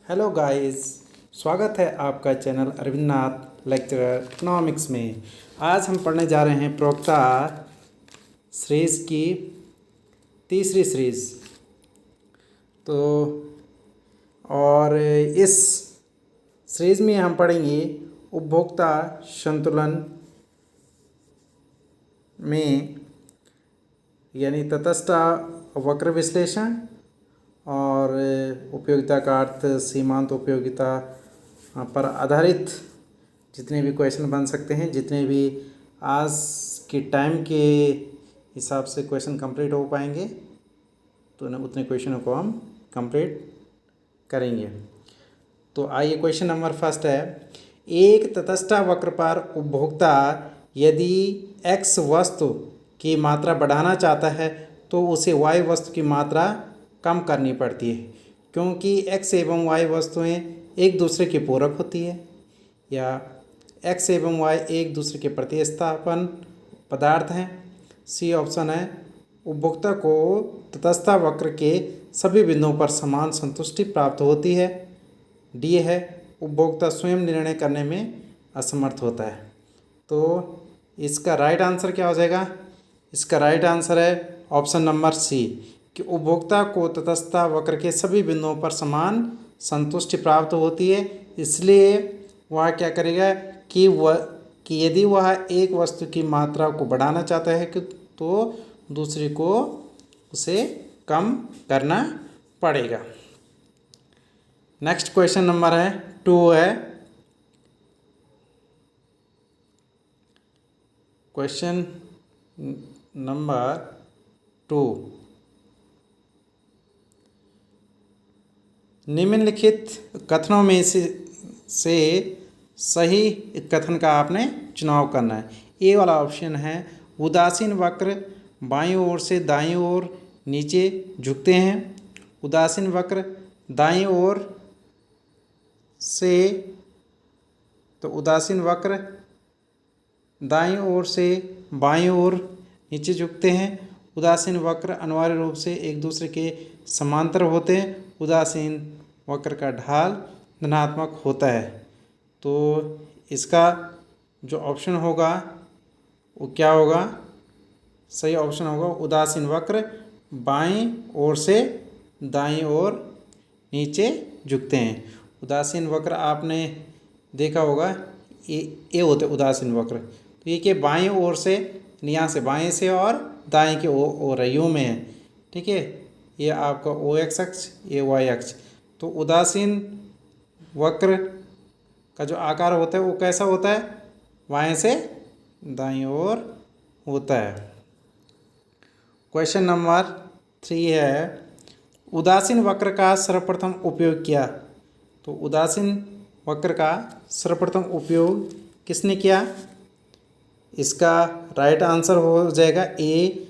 Hello guys, स्वागत है आपका चैनल अरविंद नाथ लेक्चरर इकोनॉमिक्स में। आज हम पढ़ने जा रहे हैं प्रोक्ता सीरीज़ की तीसरी सीरीज़। तो और इस सीरीज़ में हम पढ़ेंगे उपभोक्ता संतुलन में यानी तटस्थ वक्र विश्लेषण और उपयोगिता का अर्थ, सीमांत उपयोगिता पर आधारित जितने भी क्वेश्चन बन सकते हैं, जितने भी आज के टाइम के हिसाब से क्वेश्चन कंप्लीट हो पाएंगे तो उतने क्वेश्चनों को हम कंप्लीट करेंगे। तो आइए, क्वेश्चन नंबर फर्स्ट है, एक तटस्थ वक्र पर उपभोक्ता यदि x वस्तु की मात्रा बढ़ाना चाहता है तो उसे y वस्तु की मात्रा कम करनी पड़ती है, क्योंकि x एवं y वस्तुएं एक दूसरे के पूरक होती है या x एवं y एक दूसरे के प्रतिस्थापन पदार्थ हैं। सी ऑप्शन है, उपभोक्ता को तटस्थ वक्र के सभी बिंदुओं पर समान संतुष्टि प्राप्त होती है। डी है, उपभोक्ता स्वयं निर्णय करने में असमर्थ होता है। तो इसका राइट आंसर क्या हो जाएगा? इसका राइट आंसर है ऑप्शन नंबर सी, कि उपभोक्ता को तटस्थ वक्र के सभी बिंदुओं पर समान संतुष्टि प्राप्त होती है। इसलिए वह क्या करेगा कि यदि वह एक वस्तु की मात्रा को बढ़ाना चाहता है तो दूसरी को उसे कम करना पड़ेगा। नेक्स्ट क्वेश्चन नंबर है 2 है। क्वेश्चन नंबर 2, निम्नलिखित कथनों में से सही कथन का आपने चुनाव करना है। ए वाला ऑप्शन है, उदासीन वक्र बाईं ओर से दाईं ओर नीचे झुकते हैं। उदासीन वक्र दाईं ओर से, तो उदासीन वक्र दाईं ओर से बाईं ओर नीचे झुकते हैं। उदासीन वक्र अनिवार्य रूप से एक दूसरे के समांतर होते हैं। उदासीन वक्र का ढाल धनात्मक होता है। तो इसका जो ऑप्शन होगा वो क्या होगा? सही ऑप्शन होगा उदासीन वक्र बाईं ओर से दाईं ओर नीचे झुकते हैं। उदासीन वक्र आपने देखा होगा, ये होते उदासीन वक्र। तो ये कि बाईं ओर से, यहाँ से बाएं से और दाएं के ओर यू में है, ठीक है। ये आपका ओ एक्स अक्ष, ये वाई अक्ष। तो उदासीन वक्र का जो आकार होता है वो कैसा होता है? बाएं से दाईं ओर होता है। क्वेश्चन नंबर 3 है, उदासीन वक्र का सर्वप्रथम उपयोग किया। तो उदासीन वक्र का सर्वप्रथम उपयोग किसने किया? इसका राइट आंसर हो जाएगा ए,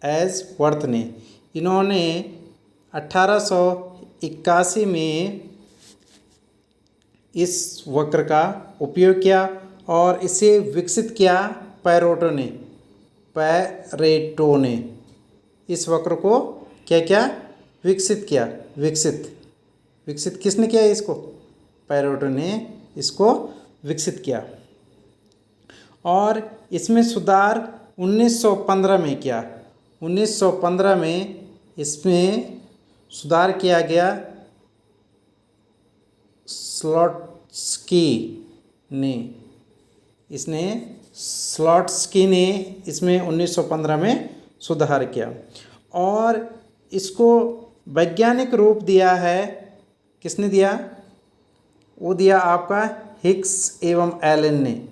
एजवर्थ ने। इन्होंने 1881 में इस वक्र का उपयोग किया और इसे विकसित किया पैरेटो ने। इस वक्र को क्या क्या विकसित किया? विकसित किसने किया इसको? पैरेटो ने इसको विकसित किया। और इसमें सुधार 1915 में किया। 1915 में इसमें सुधार किया गया स्लॉट्स्की ने इसमें 1915 में सुधार किया। और इसको वैज्ञानिक रूप दिया है, किसने दिया? वो दिया आपका हिग्स एवं एलन ने।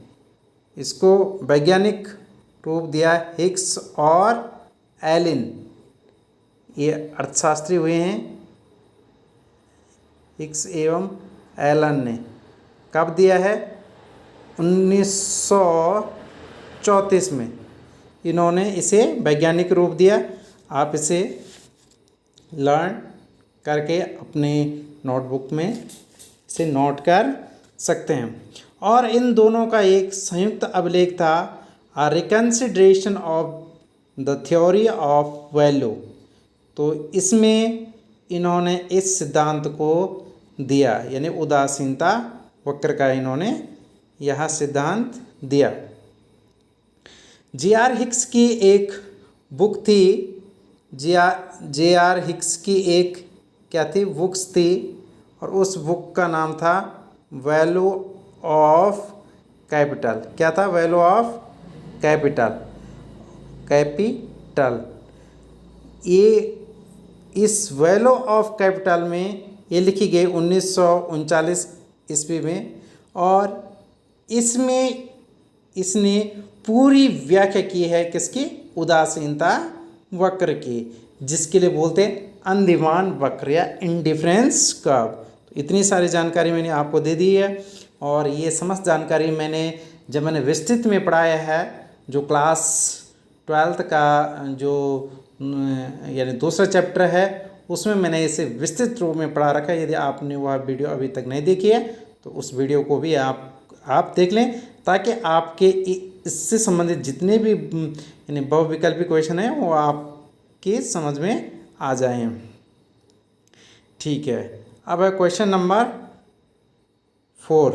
इसको वैज्ञानिक रूप दिया हिग्स और एलन, ये अर्थशास्त्री हुए हैं, हिग्स एवं एलन ने। कब दिया है? 1934 में इन्होंने इसे वैज्ञानिक रूप दिया। आप इसे लर्न करके अपने नोटबुक में इसे नोट कर सकते हैं। और इन दोनों का एक संयुक्त अभिलेख था, a reconsideration of the theory of value. तो इसमें इन्होंने इस सिद्धांत को दिया, यानी उदासीनता वक्र का इन्होंने यह सिद्धांत दिया। जे.आर. हिक्स की एक बुक थी, जे.आर. हिक्स की एक क्या थी, बुक्स थी, और उस बुक का नाम था वैल्यू ऑफ कैपिटल। क्या था? Value of capital. ये इस वैल्यू ऑफ कैपिटल में ये लिखी गई 1939 ईस्वी में, और इसमें इसने पूरी व्याख्या की है किसकी? उदासीनता वक्र की, जिसके लिए बोलते हैं अंदिमान वक्र या इंडिफरेंस कर्व। तो इतनी सारी जानकारी मैंने आपको दे दी है, और ये समस्त जानकारी जब मैंने विस्तृत में पढ़ाया है, जो क्लास 12th का जो यानी दूसरा चैप्टर है, उसमें मैंने इसे विस्तृत रूप में पढ़ा रखा है। यदि आपने वह वीडियो अभी तक नहीं देखी है तो उस वीडियो को भी आप देख लें, ताकि आपके इससे संबंधित जितने भी यानी बहुविकल्पी क्वेश्चन हैं वो आपकी समझ में आ जाएं। ठीक है, अब है क्वेश्चन नंबर 4।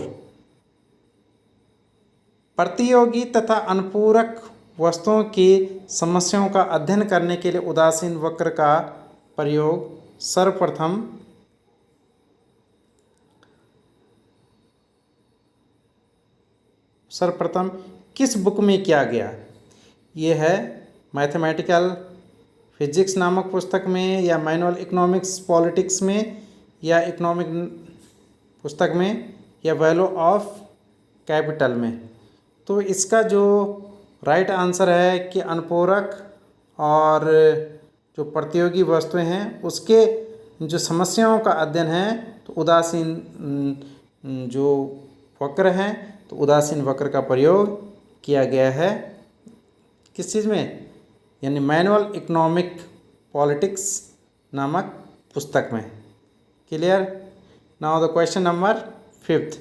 प्रतियोगी तथा अनुपूरक वस्तुओं की समस्याओं का अध्ययन करने के लिए उदासीन वक्र का प्रयोग सर्वप्रथम किस बुक में किया गया? ये है मैथमेटिकल फिजिक्स नामक पुस्तक में, या मैनुअल इकोनॉमिक्स पॉलिटिक्स में, या इकोनॉमिक पुस्तक में, या वैल्यू ऑफ कैपिटल में। तो इसका जो राइट आंसर है कि अनुपूरक और जो प्रतियोगी वस्तुएं हैं उसके जो समस्याओं का अध्ययन है, तो उदासीन जो वक्र हैं, तो उदासीन वक्र का प्रयोग किया गया है किस चीज़ में? यानी मैनुअल इकोनॉमिक पॉलिटिक्स नामक पुस्तक में। Clear? Now the question number 5।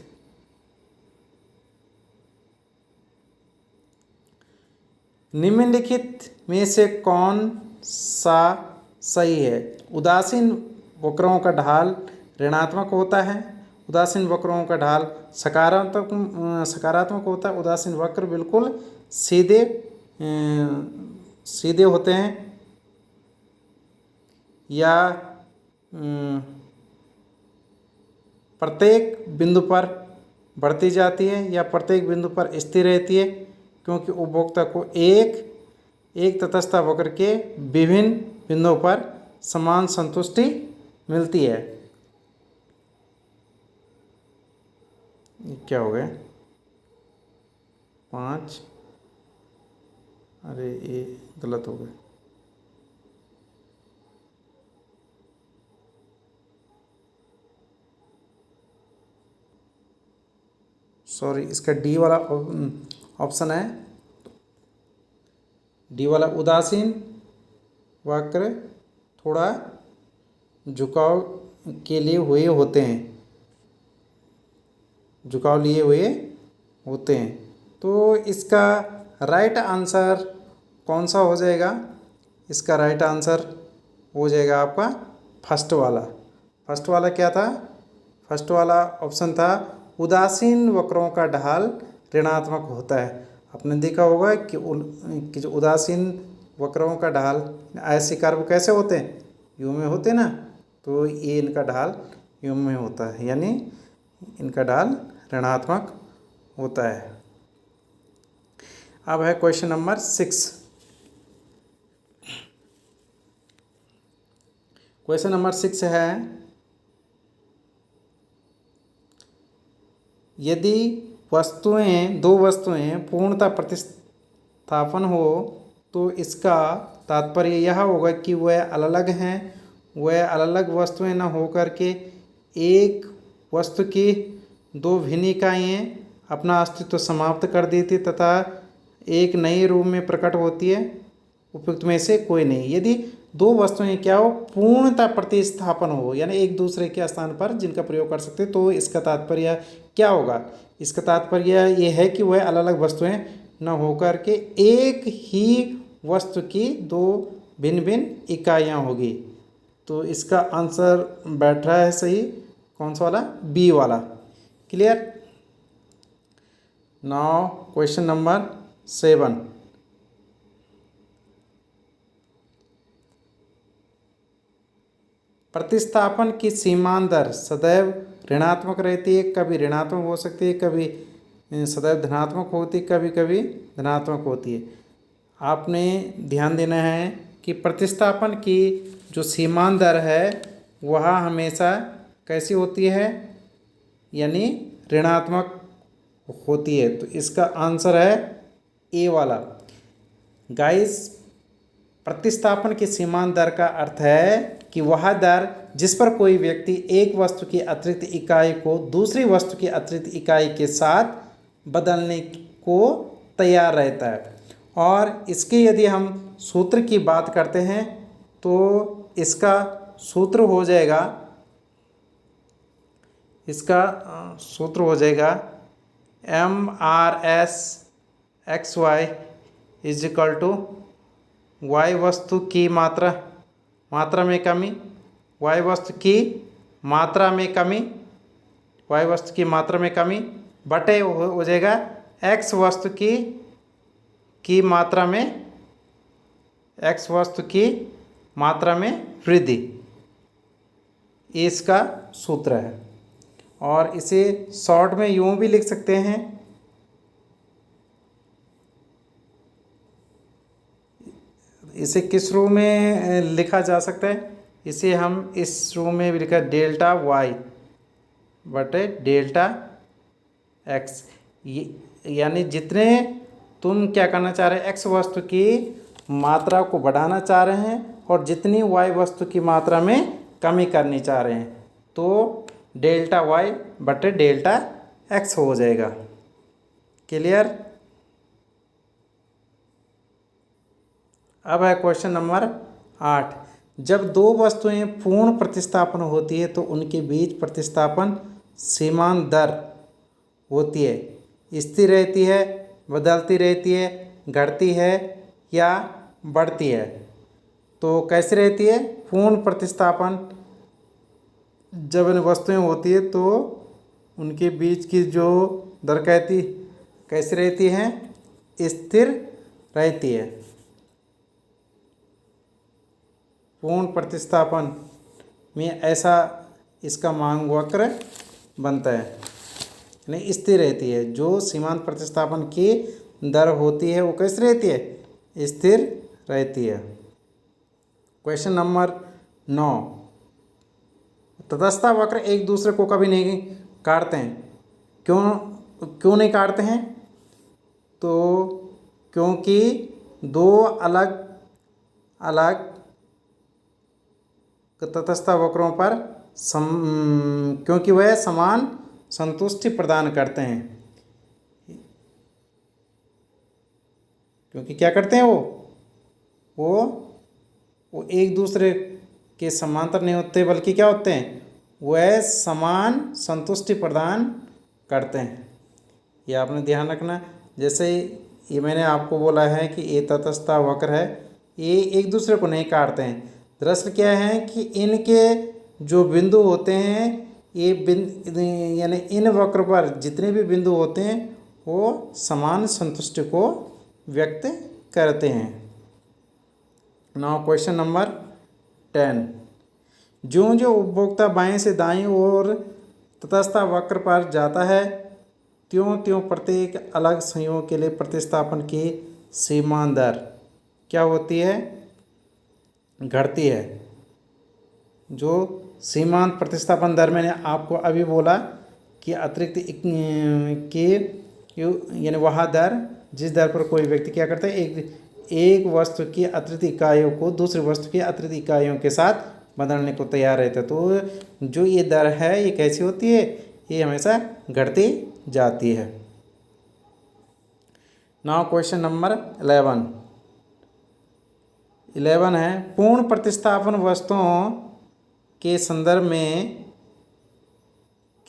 निम्नलिखित में से कौन सा सही है? उदासीन वक्रों का ढाल ऋणात्मक होता है, उदासीन वक्रों का ढाल सकारात्मक होता है, उदासीन वक्र बिल्कुल सीधे होते हैं, या प्रत्येक बिंदु पर बढ़ती जाती है, या प्रत्येक बिंदु पर स्थिर रहती है, क्योंकि उपभोक्ता को एक तटस्थ वक्र के विभिन्न बिंदुओं पर समान संतुष्टि मिलती है। क्या हो गया? 5, अरे ये गलत हो गया। सॉरी, इसका डी वाला ऑप्शन है, डी वाला उदासीन वक्र थोड़ा झुकाव के लिए हुए होते हैं, झुकाव लिए हुए होते हैं। तो इसका राइट आंसर कौन सा हो जाएगा? इसका राइट आंसर हो जाएगा आपका फर्स्ट वाला। फर्स्ट वाला क्या था? फर्स्ट वाला ऑप्शन था उदासीन वक्रों का ढाल ऋणात्मक होता है। आपने देखा होगा कि जो उदासीन वक्रों का ढाल ऐसे कर्व कैसे होते हैं? यू में होते ना, तो ये इनका ढाल यू में होता है, यानी इनका ढाल ऋणात्मक होता है। अब है क्वेश्चन नंबर 6। क्वेश्चन नंबर 6 है, यदि दो वस्तुएं पूर्णतः प्रतिस्थापन हो तो इसका तात्पर्य यह होगा कि वह अलग हैं, वह अलग वस्तुएं न होकर के एक वस्तु की दो भिन्न इकाइयाँ अपना अस्तित्व समाप्त कर देती तथा एक नए रूप में प्रकट होती है। उपयुक्त में से कोई नहीं। यदि दो वस्तुएं क्या हो, पूर्णतः प्रतिस्थापन हो, यानी एक दूसरे के स्थान पर जिनका प्रयोग कर सकते, तो इसका तात्पर्य क्या होगा? इसका तात्पर्य ये है कि वह अलग अलग वस्तुएं न होकर के एक ही वस्तु की दो भिन्न भिन्न इकाइयाँ होगी। तो इसका आंसर बैठ रहा है सही, कौन सा वाला, बी वाला। क्लियर। Now question number 7। प्रतिस्थापन की सीमांत दर सदैव ऋणात्मक रहती है, कभी ऋणात्मक हो सकती है, कभी सदैव धनात्मक होती है, कभी कभी धनात्मक होती है। आपने ध्यान देना है कि प्रतिस्थापन की जो सीमांत दर है वह हमेशा कैसी होती है, यानी ऋणात्मक होती है। तो इसका आंसर है ए वाला। गाइस, प्रतिस्थापन की सीमांत दर का अर्थ है कि वह दर जिस पर कोई व्यक्ति एक वस्तु की अतिरिक्त इकाई को दूसरी वस्तु की अतिरिक्त इकाई के साथ बदलने को तैयार रहता है। और इसके यदि हम सूत्र की बात करते हैं तो इसका सूत्र हो जाएगा, MRS/XY is equal to Y वस्तु की मात्रा में कमी, वाई वस्तु की मात्रा में कमी बटे हो जाएगा एक्स वस्तु की मात्रा में वृद्धि। ये इसका सूत्र है। और इसे शॉर्ट में यूँ भी लिख सकते हैं, इसे किस रूप में लिखा जा सकता है, इसे हम इस रूप में भी लिखा डेल्टा वाई बटे डेल्टा एक्स। यानी जितने तुम क्या करना चाह रहे हैं, एक्स वस्तु की मात्रा को बढ़ाना चाह रहे हैं और जितनी वाई वस्तु की मात्रा में कमी करनी चाह रहे हैं, तो डेल्टा वाई बटे डेल्टा एक्स हो जाएगा। क्लियर। अब है क्वेश्चन नंबर 8। जब दो वस्तुएं पूर्ण प्रतिस्थापन होती है तो उनके बीच प्रतिस्थापन सीमांत दर होती है, स्थिर रहती है, बदलती रहती है, घटती है या बढ़ती है। तो कैसे रहती है? पूर्ण प्रतिस्थापन जब वस्तुएं होती है तो उनके बीच की जो दर कैसी रहती है? स्थिर रहती है। पूर्ण प्रतिस्थापन में ऐसा इसका मांग वक्र बनता है, यानी स्थिर रहती है। जो सीमांत प्रतिस्थापन की दर होती है वो कैसी रहती है? स्थिर रहती है। Question number 9। तटस्थ वक्र एक दूसरे को कभी नहीं काटते हैं। क्यों नहीं काटते हैं? तो क्योंकि दो अलग अलग तटस्थ वक्रों पर क्योंकि वह समान संतुष्टि प्रदान करते हैं। क्योंकि क्या करते हैं वो एक दूसरे के समांतर नहीं होते, बल्कि क्या होते हैं? वह समान संतुष्टि प्रदान करते हैं। ये आपने ध्यान रखना। जैसे ये मैंने आपको बोला है कि ये तटस्थ वक्र है, ये एक दूसरे को नहीं काटते हैं। दरअसल क्या है कि इनके जो बिंदु होते हैं, ये यानी इन वक्र पर जितने भी बिंदु होते हैं वो समान संतुष्टि को व्यक्त करते हैं। Now question number 10। ज्यों ज्यों उपभोक्ता बाएं से दाईं ओर तटस्थ वक्र पर जाता है त्यों त्यों प्रत्येक अलग संयोग के लिए प्रतिस्थापन की सीमांत दर क्या होती है? घटती है। जो सीमांत प्रतिस्थापन दर मैंने आपको अभी बोला कि अतिरिक्त यानी वह दर जिस दर पर कोई व्यक्ति क्या करता है, एक वस्तु की अतिरिक्त इकाइयों को दूसरी वस्तु की अतिरिक्त इकाइयों के साथ बदलने को तैयार रहता है। तो जो ये दर है ये कैसी होती है? ये हमेशा घटती जाती है। नाउ क्वेश्चन नंबर 11 है पूर्ण प्रतिस्थापन वस्तुओं के संदर्भ में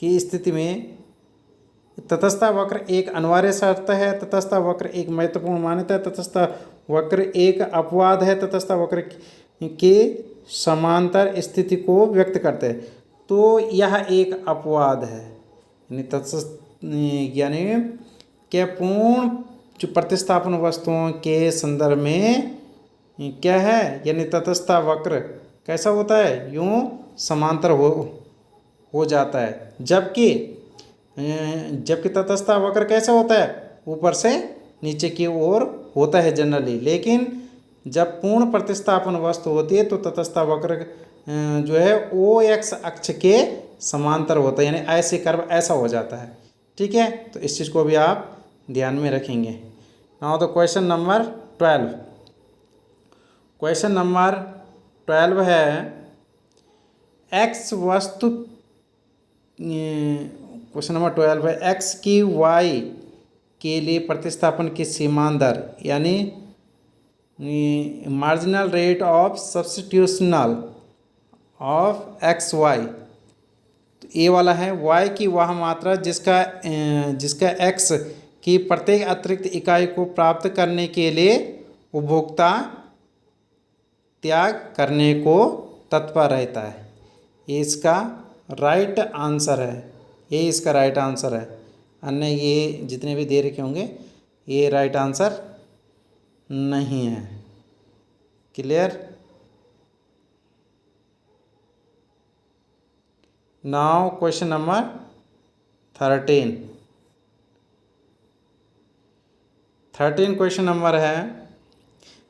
की स्थिति में तटस्थ वक्र एक अनिवार्य शर्त है, तटस्थ वक्र एक महत्वपूर्ण मान्यता है, तटस्थ वक्र एक अपवाद है, तटस्थ वक्र के समांतर स्थिति को व्यक्त करते हैं। तो यह एक अपवाद है, यानी क्या पूर्ण जो प्रतिस्थापन वस्तुओं के संदर्भ में क्या है, यानी तटस्थता वक्र कैसा होता है, यूं समांतर हो जाता है। जबकि तटस्थता वक्र कैसा होता है, ऊपर से नीचे की ओर होता है जनरली। लेकिन जब पूर्ण प्रतिस्थापन वस्तु होती है तो तटस्थता वक्र जो है ओ एक्स अक्ष के समांतर होता है, यानी ऐसे कर्व ऐसा हो जाता है। ठीक है, तो इस चीज़ को भी आप ध्यान में रखेंगे। Now the question number 12। Question number 12 है एक्स वस्तु, क्वेश्चन नंबर 12 है एक्स की वाई के लिए प्रतिस्थापन की सीमांत दर, यानी marginal rate of substitutional of X Y. तो ए वाला है वाई की वह मात्रा जिसका एक्स की प्रत्येक अतिरिक्त इकाई को प्राप्त करने के लिए उपभोक्ता त्याग करने को तत्पर रहता है। ये इसका राइट आंसर है, ये इसका राइट आंसर है। अन्य ये जितने भी दे रखे होंगे ये राइट आंसर नहीं है। Clear? Now question number 13। 13 question number है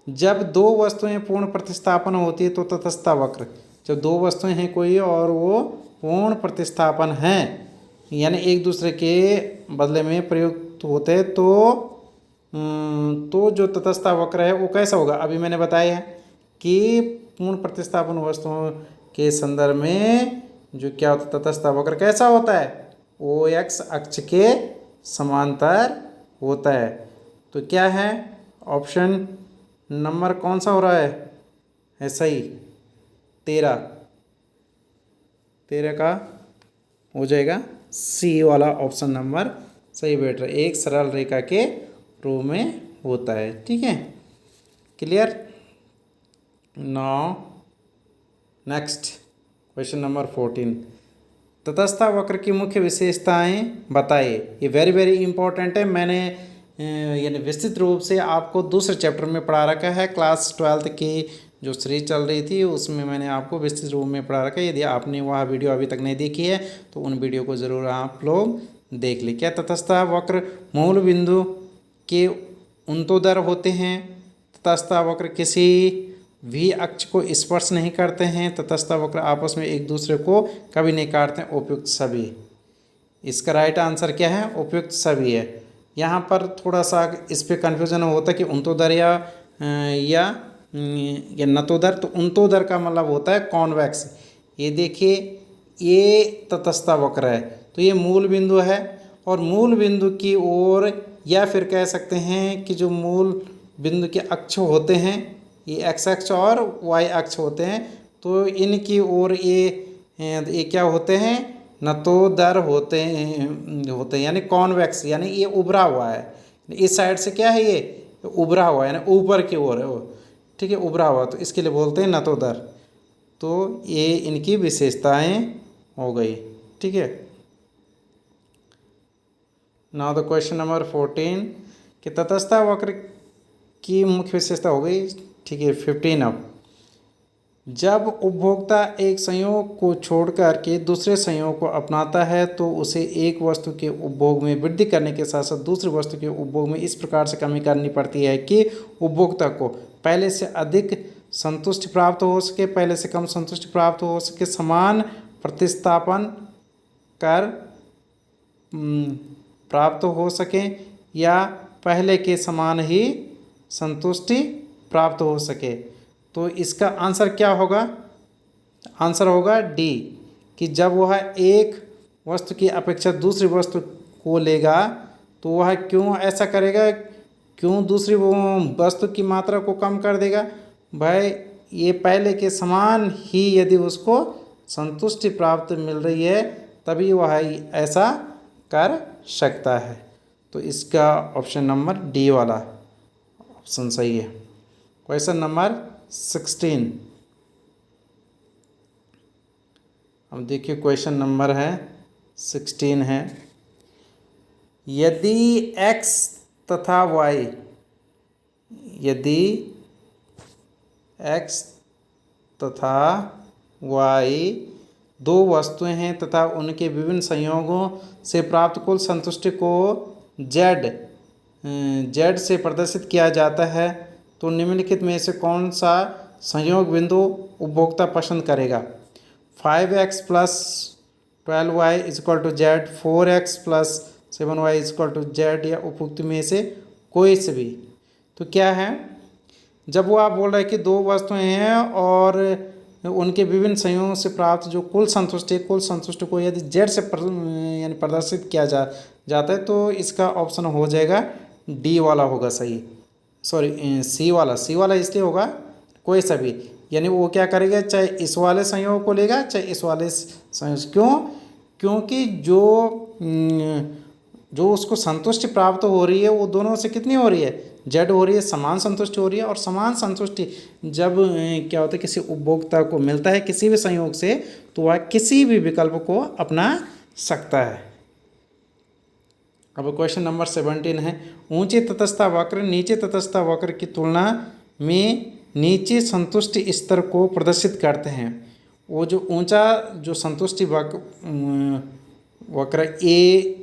जब दो वस्तुएं पूर्ण प्रतिस्थापन होती है तो तटस्थता वक्र, जब दो वस्तुएं हैं कोई और वो पूर्ण प्रतिस्थापन हैं, यानी एक दूसरे के बदले में प्रयुक्त होते हैं, तो जो तटस्थता वक्र है वो कैसा होगा। अभी मैंने बताया है कि पूर्ण प्रतिस्थापन वस्तुओं के संदर्भ में जो क्या होता है तटस्थता वक्र कैसा होता है, ओ एक्स अक्ष के समांतर होता है। तो क्या है ऑप्शन नंबर कौन सा हो रहा है सही, 13 का हो जाएगा सी वाला ऑप्शन नंबर सही बैठ रहा है, एक सरल रेखा के रूप में होता है। ठीक है, clear? Now next question number 14। तटस्थता वक्र की मुख्य विशेषताएं बताइए। ये वेरी वेरी इंपॉर्टेंट है। मैंने यानी विस्तृत रूप से आपको दूसरे चैप्टर में पढ़ा रखा है। क्लास 12th की जो सीरीज चल रही थी उसमें मैंने आपको विस्तृत रूप में पढ़ा रखा है। यदि आपने वह वीडियो अभी तक नहीं देखी है तो उन वीडियो को ज़रूर आप लोग देख लें। क्या तटस्थता वक्र मूल बिंदु के उन्तोदर होते हैं? तटस्थता वक्र किसी भी अक्ष को स्पर्श नहीं करते हैं? तटस्थता वक्र आपस में एक दूसरे को कभी नहीं काटते हैं? उपयुक्त सभी। इसका राइट आंसर क्या है? उपयुक्त सभी है। यहाँ पर थोड़ा सा इस पर कन्फ्यूज़न होता है कि उन्तोदर या नतोदर। तो उन्तोदर का मतलब होता है कॉन्वेक्स। ये देखिए ये तटस्थता वक्र है तो ये मूल बिंदु है और मूल बिंदु की ओर, या फिर कह सकते हैं कि जो मूल बिंदु के अक्ष होते हैं ये एक्स अक्ष और वाई अक्ष होते हैं, तो इनकी ओर ये क्या होते हैं? नतोदर होते हैं यानी कॉन्वेक्स, यानी ये उभरा हुआ है। इस साइड से क्या है ये उभरा हुआ है, यानी ऊपर की ओर है वो। ठीक है, उभरा हुआ, तो इसके लिए बोलते हैं नतोदर। तो ये इनकी विशेषताएं हो गई। ठीक है, नाउ द क्वेश्चन नंबर 14 कि तटस्थता वक्र की मुख्य विशेषता हो गई। ठीक है, 15 अब जब उपभोक्ता एक संयोग को छोड़कर के दूसरे संयोग को अपनाता है तो उसे एक वस्तु के उपभोग में वृद्धि करने के साथ साथ दूसरी वस्तु के उपभोग में इस प्रकार से कमी करनी पड़ती है कि उपभोक्ता को पहले से अधिक संतुष्टि प्राप्त हो सके, पहले से कम संतुष्टि प्राप्त हो सके, समान प्रतिस्थापन कर प्राप्त हो सके, या पहले के समान ही संतुष्टि प्राप्त हो सके। तो इसका आंसर क्या होगा? आंसर होगा डी, कि जब वह एक वस्तु की अपेक्षा दूसरी वस्तु को लेगा तो वह क्यों ऐसा करेगा, क्यों दूसरी वो वस्तु की मात्रा को कम कर देगा? भाई ये पहले के समान ही यदि उसको संतुष्टि प्राप्त मिल रही है तभी वह ऐसा कर सकता है। तो इसका ऑप्शन नंबर डी वाला ऑप्शन सही है। Question number 16। अब देखिए क्वेश्चन नंबर है 16 है, यदि x तथा y, यदि x तथा y दो वस्तुएं हैं तथा उनके विभिन्न संयोगों से प्राप्त कुल संतुष्टि को z से प्रदर्शित किया जाता है, तो निम्नलिखित में से कौन सा संयोग बिंदु उपभोक्ता पसंद करेगा? 5x plus 12y is equal to Z, 4x plus 7y is equal to Z, या उपयुक्त में से कोई से भी। तो क्या है, जब वो आप बोल रहे हैं कि दो वस्तुएं हैं और उनके विभिन्न संयोगों से प्राप्त जो कुल संतुष्टि है, कुल संतुष्टि को यदि जेड से यानी प्रदर्शित किया जाता है, तो इसका ऑप्शन हो जाएगा डी वाला होगा सही, सॉरी सी वाला इसलिए होगा कोई सा भी, यानी वो क्या करेगा, चाहे इस वाले संयोग को लेगा चाहे इस वाले संयोग। क्यों? क्योंकि जो उसको संतुष्टि प्राप्त हो रही है वो दोनों से कितनी हो रही है, जेड हो रही है, समान संतुष्टि हो रही है। और समान संतुष्टि जब क्या होता है किसी उपभोक्ता को मिलता है किसी भी संयोग से, तो वह किसी भी विकल्प को अपना सकता है। अब क्वेश्चन नंबर 17 है, ऊंचे तटस्थ वक्र नीचे तटस्थ वक्र की तुलना में नीचे संतुष्टि स्तर को प्रदर्शित करते हैं। वो जो ऊंचा जो संतुष्टि वक्र ए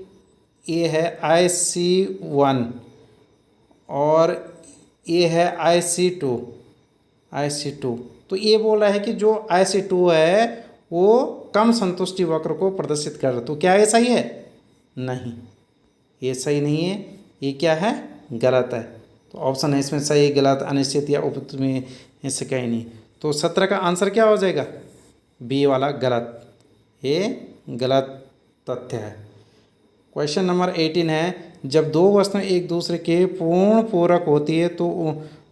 है IC1 और ये है IC2। तो ये बोल रहा है कि जो IC2 है वो कम संतुष्टि वक्र को प्रदर्शित कर रहा है। तो क्या ये सही है? नहीं, ये सही नहीं है। ये क्या है? गलत है। तो ऑप्शन है इसमें सही, गलत, अनिश्चित या उपयुक्त में इससे कहीं नहीं। तो 17 का आंसर क्या हो जाएगा? बी वाला गलत, ये गलत तथ्य है। क्वेश्चन नंबर 18 है, जब दो वस्तुएं एक दूसरे के पूर्ण पूरक होती है तो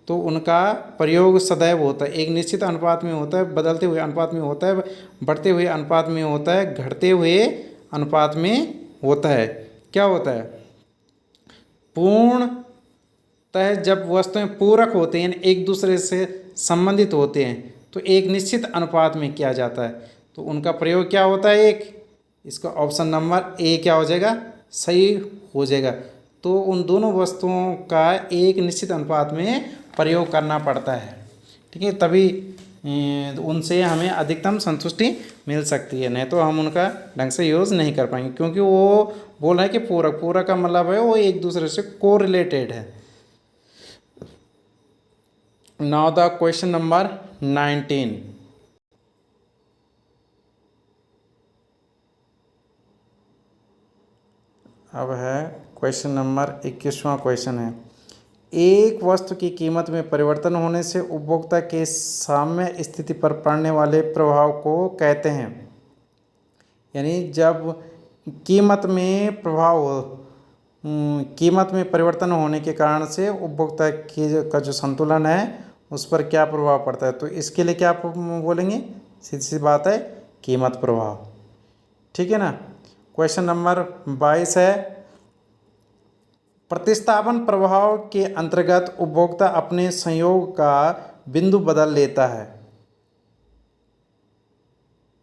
उनका प्रयोग सदैव होता है, एक निश्चित अनुपात में होता है, बदलते हुए अनुपात में होता है, बढ़ते हुए अनुपात में होता है, घटते हुए अनुपात में होता है। क्या होता है? पूर्णतः जब वस्तुएं पूरक होते हैं, एक दूसरे से संबंधित होते हैं, तो एक निश्चित अनुपात में किया जाता है, तो उनका प्रयोग क्या होता है? एक। इसका ऑप्शन नंबर ए क्या हो जाएगा? सही हो जाएगा। तो उन दोनों वस्तुओं का एक निश्चित अनुपात में प्रयोग करना पड़ता है, ठीक है, तभी उनसे हमें अधिकतम संतुष्टि मिल सकती है, नहीं तो हम उनका ढंग से यूज़ नहीं कर पाएंगे, क्योंकि वो बोल रहे हैं कि पूरक का मतलब है वो एक दूसरे से कोरिलेटेड है। Now the question number 19। अब है क्वेश्चन नंबर 21वां क्वेश्चन है, एक वस्तु की कीमत में परिवर्तन होने से उपभोक्ता के साम्य स्थिति पर पड़ने वाले प्रभाव को कहते हैं। यानी जब कीमत में परिवर्तन होने के कारण से उपभोक्ता का जो संतुलन है उस पर क्या प्रभाव पड़ता है, तो इसके लिए क्या आप बोलेंगे? सीधी सी बात है, कीमत प्रभाव, ठीक है ना। क्वेश्चन नंबर 22 है, प्रतिस्थापन प्रभाव के अंतर्गत उपभोक्ता अपने संयोग का बिंदु बदल लेता है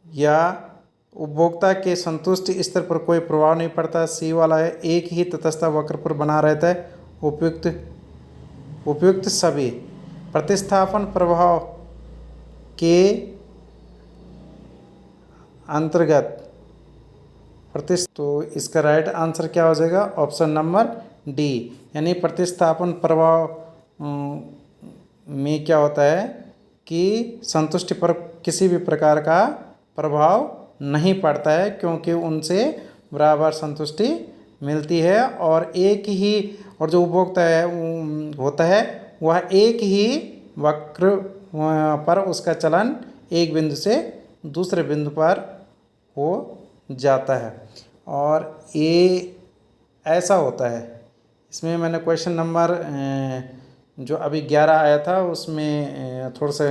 या उपभोक्ता के संतुष्टि स्तर पर कोई प्रभाव नहीं पड़ता। सी वाला है, एक ही तटस्थ वक्र पर बना रहता है। उपयुक्त सभी। प्रतिस्थापन प्रभाव के अंतर्गत तो इसका राइट आंसर क्या हो जाएगा? ऑप्शन नंबर डी, यानी प्रतिस्थापन प्रभाव में क्या होता है कि संतुष्टि पर किसी भी प्रकार का प्रभाव नहीं पड़ता है, क्योंकि उनसे बराबर संतुष्टि मिलती है और जो उपभोक्ता है होता है वह एक ही वक्र पर उसका चलन एक बिंदु से दूसरे बिंदु पर हो जाता है, और ये ऐसा होता है। इसमें मैंने क्वेश्चन नंबर जो अभी 11 आया था उसमें थोड़ा सा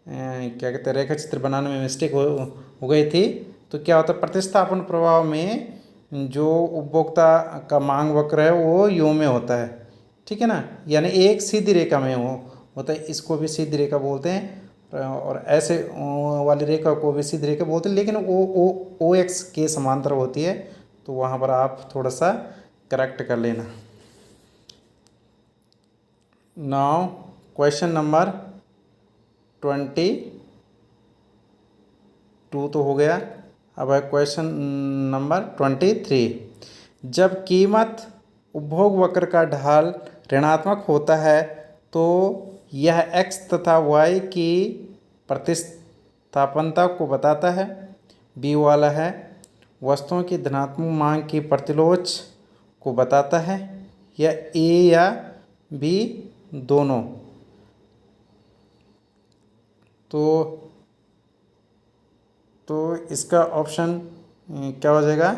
क्या कहते हैं रेखा चित्र बनाने में मिस्टेक हो गई थी। तो क्या होता है, प्रतिस्थापन प्रभाव में जो उपभोक्ता का मांग वक्र है वो यू में होता है, ठीक है ना, यानी एक सीधी रेखा में होता है। इसको भी सीधी रेखा बोलते हैं, और ऐसे वाली रेखा को भी सीधी रेखा बोलते हैं, लेकिन ओ एक्स के समांतर होती है, तो वहाँ पर आप थोड़ा सा करेक्ट कर लेना। नाउ क्वेश्चन नंबर 22 तो हो गया। अब है क्वेश्चन नंबर 23। जब कीमत उपभोग वक्र का ढाल ऋणात्मक होता है तो यह x तथा y की प्रतिस्थापनता को बताता है। बी वाला है वस्तुओं की धनात्मक मांग की प्रतिलोच को बताता है, या ए या बी दोनों। तो इसका ऑप्शन क्या हो जाएगा,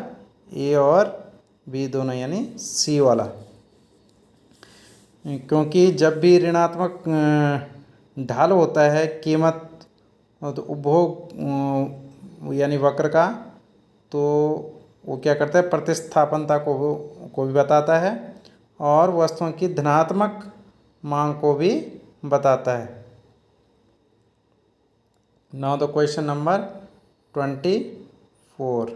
ए और बी दोनों, यानी सी वाला। क्योंकि जब भी ऋणात्मक ढाल होता है कीमत तो उपभोग यानी वक्र का, तो वो क्या करता है, प्रतिस्थापनता को भी बताता है और वस्तुओं की धनात्मक मांग को भी बताता है। Now the question number 24।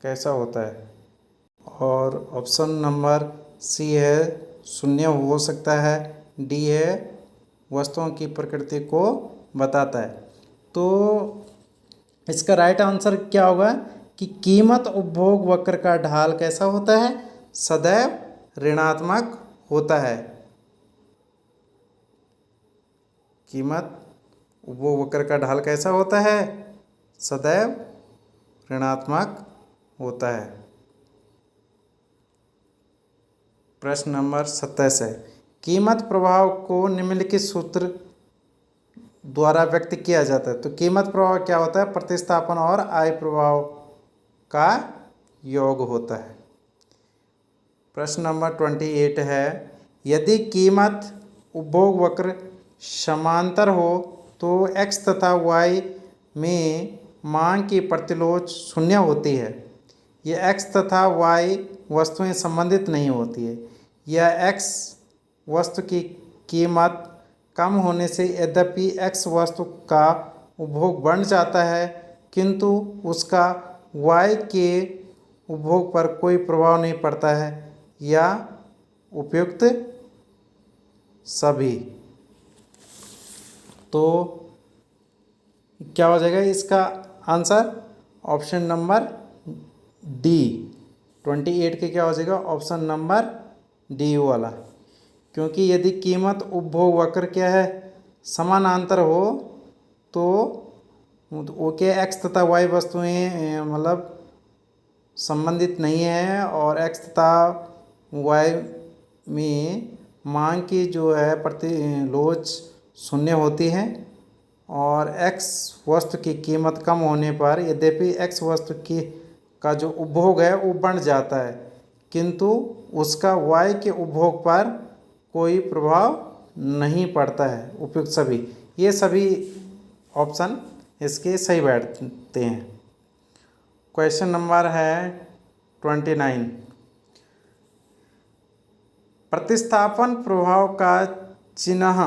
कैसा होता है, और ऑप्शन नंबर सी है शून्य हो सकता है, डी है वस्तुओं की प्रकृति को बताता है। तो इसका राइट आंसर क्या होगा कि कीमत उपभोग वक्र का ढाल कैसा होता है, सदैव ऋणात्मक होता है। कीमत उपभोग वक्र का ढाल कैसा होता है, सदैव ऋणात्मक होता है। प्रश्न नंबर 27 है, कीमत प्रभाव को निम्नलिखित सूत्र द्वारा व्यक्त किया जाता है। तो कीमत प्रभाव क्या होता है, प्रतिस्थापन और आय प्रभाव का योग होता है। प्रश्न नंबर 28 है, यदि कीमत उपभोग वक्र समांतर हो तो x तथा y में मांग की प्रतिलोच शून्य होती है। यह x तथा y वस्तुएं संबंधित नहीं होती है। यह x वस्तु की कीमत कम होने से यद्यपि x वस्तु का उपभोग बढ़ जाता है, किंतु उसका y के उपभोग पर कोई प्रभाव नहीं पड़ता है, या उपयुक्त सभी। तो क्या हो जाएगा इसका आंसर, ऑप्शन नंबर डी। 28 के क्या हो जाएगा, ऑप्शन नंबर डी वाला। क्योंकि यदि कीमत उपभोग वक्र क्या है, समानांतर हो, तो ओके एक्स तथा वाई वस्तुएं मतलब संबंधित नहीं है, और एक्स तथा वाई में मांग की जो है प्रतिलोच शून्य होती है, और एक्स वस्तु की कीमत कम होने पर यद्यपि एक्स वस्तु की का जो उपभोग है वो बढ़ जाता है, किंतु उसका वाई के उपभोग पर कोई प्रभाव नहीं पड़ता है। उपयुक्त सभी, ये सभी ऑप्शन इसके सही बैठते हैं। क्वेश्चन नंबर है 29। प्रतिस्थापन प्रभाव का चिन्ह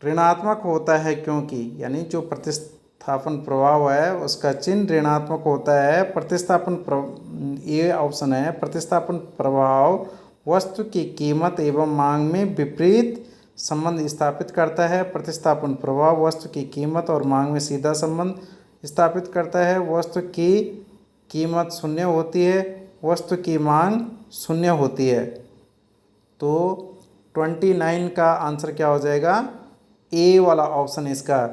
ऋणात्मक होता है क्योंकि, यानी जो प्रतिस्थापन प्रभाव है उसका चिन्ह ऋणात्मक होता है। ये ऑप्शन है, प्रतिस्थापन प्रभाव वस्तु की कीमत एवं मांग में विपरीत संबंध स्थापित करता है। प्रतिस्थापन प्रभाव वस्तु की कीमत और मांग में सीधा संबंध स्थापित करता है। वस्तु की कीमत शून्य होती है, वस्तु की मांग शून्य होती है। तो 29 का आंसर क्या हो जाएगा, ए वाला ऑप्शन इसका,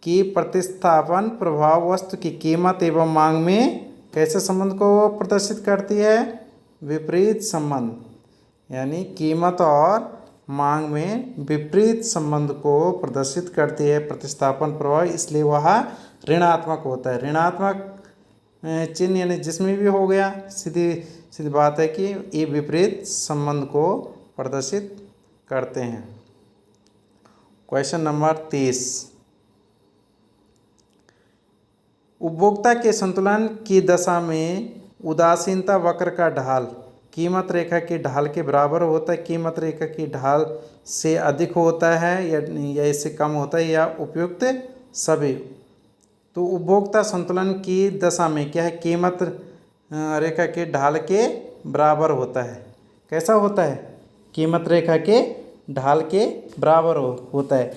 कि प्रतिस्थापन प्रभाव वस्तु की कीमत एवं मांग में कैसे संबंध को प्रदर्शित करती है, विपरीत संबंध, यानी कीमत और मांग में विपरीत संबंध को प्रदर्शित करती है प्रतिस्थापन प्रभाव, इसलिए वह ऋणात्मक होता है। ऋणात्मक चिन्ह यानी जिसमें भी हो गया, सीधी सीधी बात है कि ये विपरीत संबंध को प्रदर्शित करते हैं। Question number 30। उपभोक्ता के संतुलन की दशा में उदासीनता वक्र का ढाल कीमत रेखा की ढाल के बराबर होता है, कीमत रेखा की ढाल से अधिक होता है या इससे कम होता है, या उपयुक्त सभी। तो उपभोक्ता संतुलन की दशा में क्या है, कीमत रेखा की ढाल के बराबर होता है। कैसा होता है, कीमत रेखा के ढाल के बराबर होता है।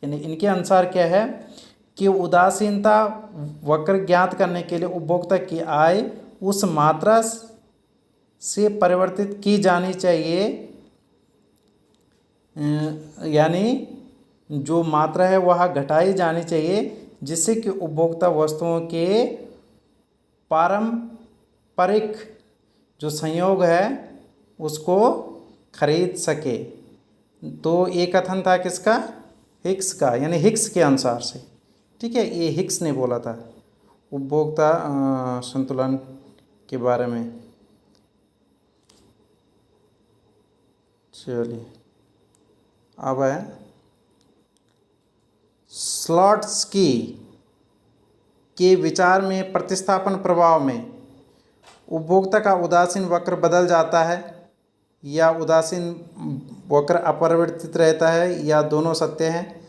यानी इनके अनुसार क्या है कि उदासीनता वक्र ज्ञात करने के लिए उपभोक्ता की आय उस मात्रा से परिवर्तित की जानी चाहिए, यानी जो मात्रा है वह घटाई जानी चाहिए, जिससे कि उपभोक्ता वस्तुओं के पारंपरिक जो संयोग है उसको खरीद सके। तो ये कथन था किसका, हिक्स का, यानी हिक्स के अनुसार से। ठीक है, ये हिक्स ने बोला था उपभोक्ता संतुलन के बारे में। चलिए अब है स्लॉट्स्की के विचार में प्रतिस्थापन प्रभाव में उपभोक्ता का उदासीन वक्र बदल जाता है या उदासीन वक्र अपरिवर्तित रहता है, या दोनों सत्य हैं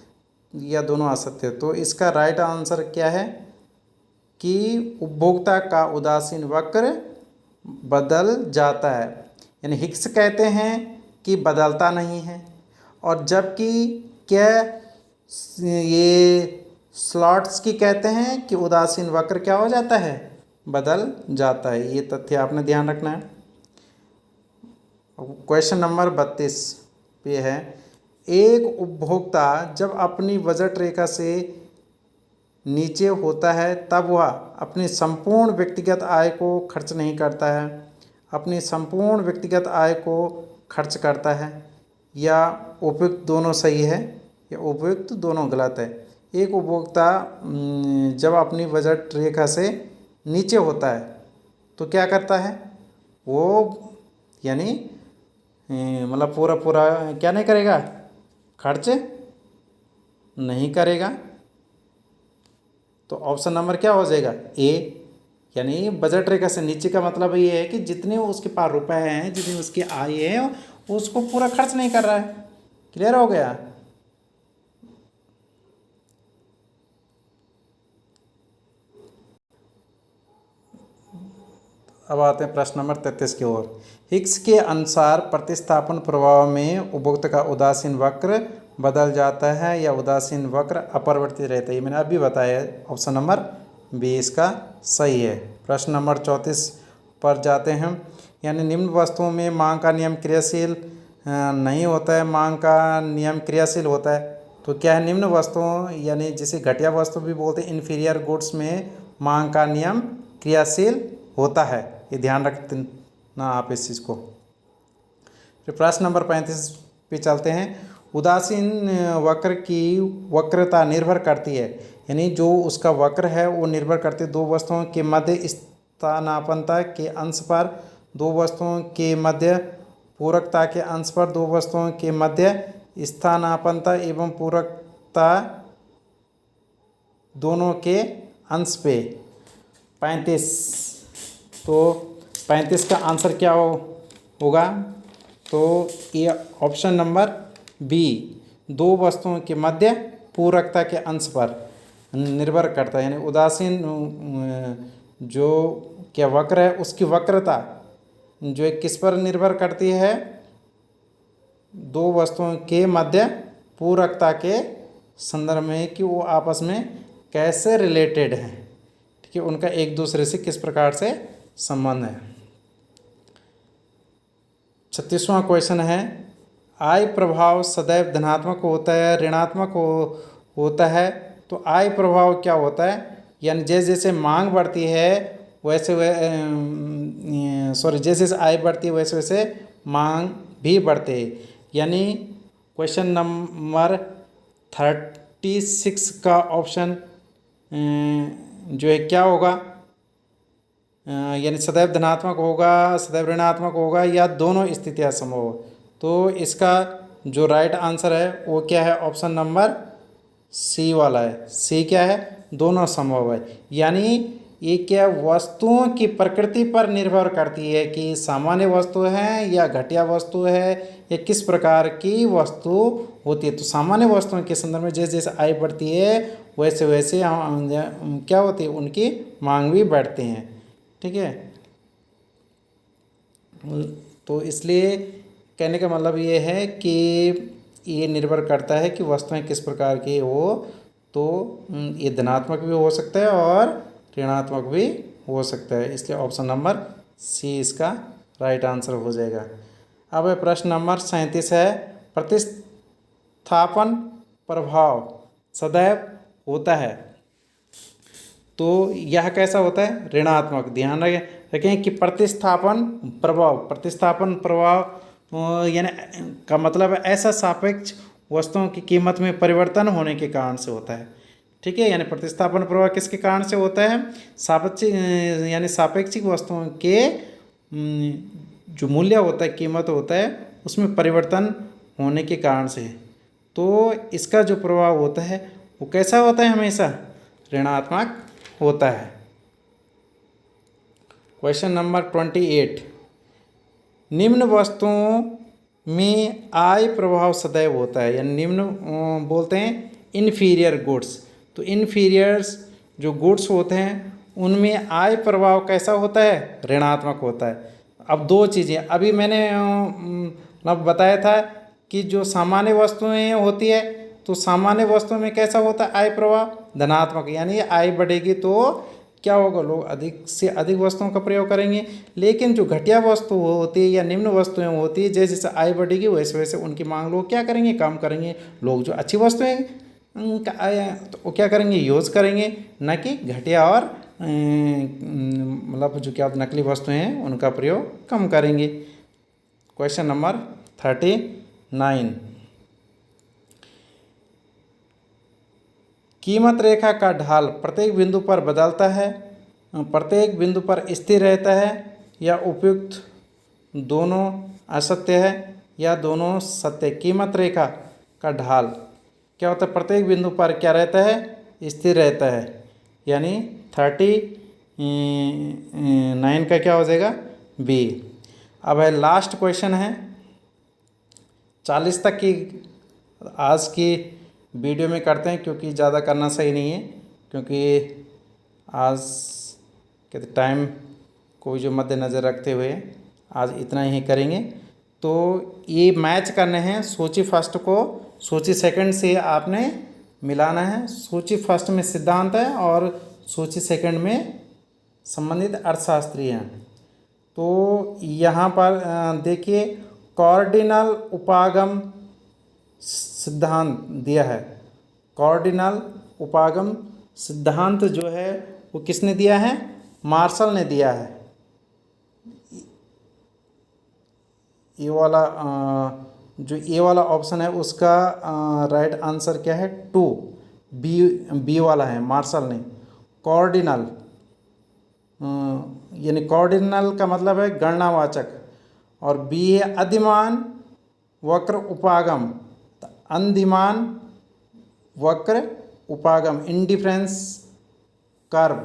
या दोनों असत्य। तो इसका राइट आंसर क्या है कि उपभोक्ता का उदासीन वक्र बदल जाता है। यानी हिक्स कहते हैं कि बदलता नहीं है, और जबकि क्या ये स्लॉट्स्की कहते हैं कि उदासीन वक्र क्या हो जाता है, बदल जाता है। ये तथ्य आपने ध्यान रखना है। क्वेश्चन नंबर 32 पे है, एक उपभोक्ता जब अपनी बजट रेखा से नीचे होता है तब वह अपनी संपूर्ण व्यक्तिगत आय को खर्च नहीं करता है, अपनी संपूर्ण व्यक्तिगत आय को खर्च करता है, या उपयुक्त दोनों सही है या उपयुक्त दोनों गलत है। एक उपभोक्ता जब अपनी बजट रेखा से नीचे होता है तो क्या करता है, वो यानी मतलब पूरा क्या नहीं करेगा, खर्च नहीं करेगा। तो ऑप्शन नंबर क्या हो जाएगा, ए। यानी बजट रेखा से नीचे का मतलब ये है कि जितने उसके पास रुपए हैं, जितनी उसकी आय है, उसको पूरा खर्च नहीं कर रहा है। क्लियर हो गया। अब आते हैं प्रश्न नंबर 33 की ओर। हिक्स के अनुसार प्रतिस्थापन प्रभाव में उपभोक्ता का उदासीन वक्र बदल जाता है या उदासीन वक्र अपरिवर्तित रहता है। मैंने अभी बताया, ऑप्शन नंबर बी इसका सही है। प्रश्न नंबर 34 पर जाते हैं। यानी निम्न वस्तुओं में मांग का नियम क्रियाशील नहीं होता है, मांग का नियम क्रियाशील होता है। तो क्या है, निम्न वस्तुओं यानी जिसे घटिया वस्तु भी बोलते हैं, इन्फीरियर गुड्स में मांग का नियम क्रियाशील होता है। ये ध्यान रखना आप इस चीज़ को। फिर प्रश्न नंबर 35 पे चलते हैं। उदासीन वक्र की वक्रता निर्भर करती है, यानी जो उसका वक्र है वो निर्भर करती है दो वस्तुओं के मध्य स्थानापन्नता के अंश पर, दो वस्तुओं के मध्य पूरकता के अंश पर, दो वस्तुओं के मध्य स्थानापन्नता एवं पूरकता दोनों के अंश पे। 35, तो 35 का आंसर क्या होगा, तो ये ऑप्शन नंबर बी, दो वस्तुओं के मध्य पूरकता के अंश पर निर्भर करता है। यानी उदासीन जो क्या वक्र है उसकी वक्रता जो है किस पर निर्भर करती है, दो वस्तुओं के मध्य पूरकता के संदर्भ में कि वो आपस में कैसे रिलेटेड हैं। ठीक है, उनका एक दूसरे से किस प्रकार से संबंध है। 36वां क्वेश्चन है, आय प्रभाव सदैव धनात्मक होता है ऋणात्मक होता है। तो आय प्रभाव क्या होता है, यानी जैसे जैसे मांग बढ़ती है वैसे जैसे जैसे आय बढ़ती है वैसे वैसे मांग भी बढ़ते हैं। यानी क्वेश्चन नंबर 36 का ऑप्शन जो है क्या होगा, यानी सदैव धनात्मक होगा, सदैव ऋणात्मक होगा, या दोनों स्थितियां संभव हो। तो इसका जो राइट आंसर है वो क्या है, ऑप्शन नंबर सी वाला है। सी क्या है, दोनों संभव है। यानी ये क्या वस्तुओं की प्रकृति पर निर्भर करती है कि सामान्य वस्तु है या घटिया वस्तु है या किस प्रकार की वस्तु होती है। तो सामान्य वस्तुओं के संदर्भ में जैसे जैसे आयु बढ़ती है वैसे वैसे क्या होती है, उनकी मांग भी बढ़ती हैं। ठीक है, तो इसलिए कहने का मतलब ये है कि ये निर्भर करता है कि वस्तुएं किस प्रकार की हो। तो ये धनात्मक भी हो सकता है और ऋणात्मक भी हो सकता है, इसलिए ऑप्शन नंबर सी इसका राइट आंसर हो जाएगा। अब प्रश्न नंबर 37 है, प्रतिस्थापन प्रभाव सदैव होता है तो यह कैसा होता है, ऋणात्मक। ध्यान रखें कि प्रतिस्थापन प्रभाव यानी का मतलब ऐसा सापेक्ष वस्तुओं की कीमत में परिवर्तन होने के कारण से होता है। ठीक है, यानी प्रतिस्थापन प्रभाव किसके कारण से होता है, यानी सापेक्षिक वस्तुओं के जो मूल्य होता है, कीमत होता है, उसमें परिवर्तन होने के कारण से। तो इसका जो प्रभाव होता है वो कैसा होता है, हमेशा ऋणात्मक होता है। क्वेश्चन नंबर 28, निम्न वस्तुओं में आय प्रभाव सदैव होता है, यानी निम्न बोलते हैं इन्फीरियर गुड्स। तो इन्फीरियर्स जो गुड्स होते हैं उनमें आय प्रभाव कैसा होता है, ऋणात्मक होता है। अब दो चीज़ें अभी मैंने मतलब बताया था कि जो सामान्य वस्तुएं होती है तो सामान्य वस्तुओं में कैसा होता है आय प्रभाव, धनात्मक, यानी आय बढ़ेगी तो क्या होगा, लोग अधिक से अधिक वस्तुओं का प्रयोग करेंगे। लेकिन जो घटिया वस्तु होती है या निम्न वस्तुएं होती है, जैसे जैसे आय बढ़ेगी वैसे वैसे उनकी मांग लोग क्या करेंगे, कम करेंगे। लोग जो अच्छी वस्तुएं तो वो क्या करेंगे, यूज़ करेंगे, न कि घटिया और मतलब जो क्या नकली वस्तुएं हैं उनका प्रयोग कम करेंगे। क्वेश्चन नंबर 39, कीमत रेखा का ढाल प्रत्येक बिंदु पर बदलता है, प्रत्येक बिंदु पर स्थिर रहता है, या उपयुक्त दोनों असत्य है या दोनों सत्य। कीमत रेखा का ढाल क्या होता है, प्रत्येक बिंदु पर क्या रहता है, स्थिर रहता है, यानी 39 का क्या हो जाएगा, बी। अब है लास्ट क्वेश्चन है 40 तक की आज की वीडियो में करते हैं, क्योंकि ज़्यादा करना सही नहीं है, क्योंकि आज के टाइम को जो मद्देनज़र रखते हुए आज इतना ही करेंगे। तो ये मैच करने हैं सूची फर्स्ट को सूची सेकंड से आपने मिलाना है। सूची फर्स्ट में सिद्धांत है और सूची सेकंड में संबंधित अर्थशास्त्री हैं। तो यहाँ पर देखिए कॉर्डिनल उपागम सिद्धांत दिया है। कॉर्डिनल उपागम सिद्धांत जो है वो किसने दिया है, मार्शल ने दिया है। ये वाला जो ये वाला ऑप्शन है उसका राइट आंसर क्या है, 2 बी वाला है, मार्शल ने। कॉर्डिनल यानी कॉर्डिनल का मतलब है गणनावाचक, और बी है अधिमान वक्र उपागम, अंधिमान वक्र उपागम, इंडिफरेंस कर्व।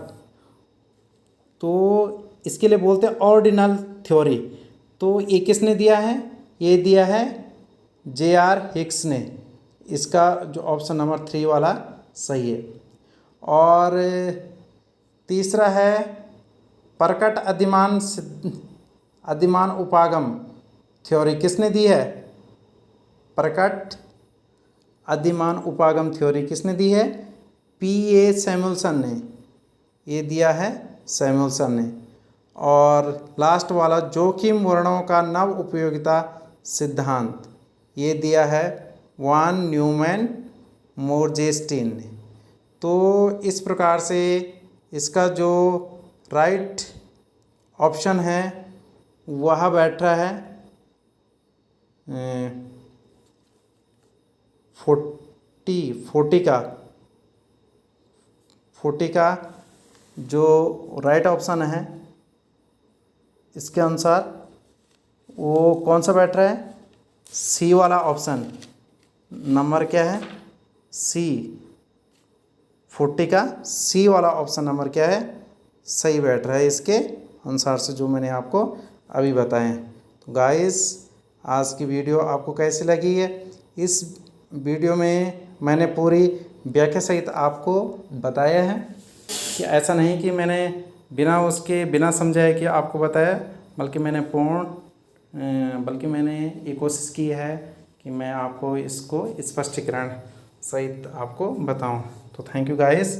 तो इसके लिए बोलते हैं ऑर्डिनल थ्योरी। तो ये किसने दिया है, ये दिया है J.R. हिक्स ने। इसका जो ऑप्शन नंबर 3 वाला सही है। और तीसरा है प्रकट अधिमान उपागम थ्योरी, किसने दी है, प्रकट अधिमान उपागम थ्योरी किसने दी है, P.A. सैमुअल्सन ने, ये दिया है सैमुअल्सन ने। और लास्ट वाला जोखिम वर्णों का नव उपयोगिता सिद्धांत, ये दिया है वान न्यूमैन मोर्जेस्टीन ने। तो इस प्रकार से इसका जो राइट ऑप्शन है वह बैठ रहा है 40 का जो राइट ऑप्शन है इसके अनुसार वो कौन सा बैठ रहा है, सी वाला ऑप्शन। नंबर क्या है, सी। 40 का सी वाला ऑप्शन नंबर क्या है, सही बैठ रहा है इसके अनुसार से जो मैंने आपको अभी बताएं। तो गाइस, आज की वीडियो आपको कैसी लगी है? इस वीडियो में मैंने पूरी व्याख्या सहित आपको बताया है कि ऐसा नहीं कि मैंने बिना समझाए कि आपको बताया, बल्कि मैंने ये कोशिश की है कि मैं आपको इसको स्पष्टीकरण सहित आपको बताऊं। तो थैंक यू गाइस।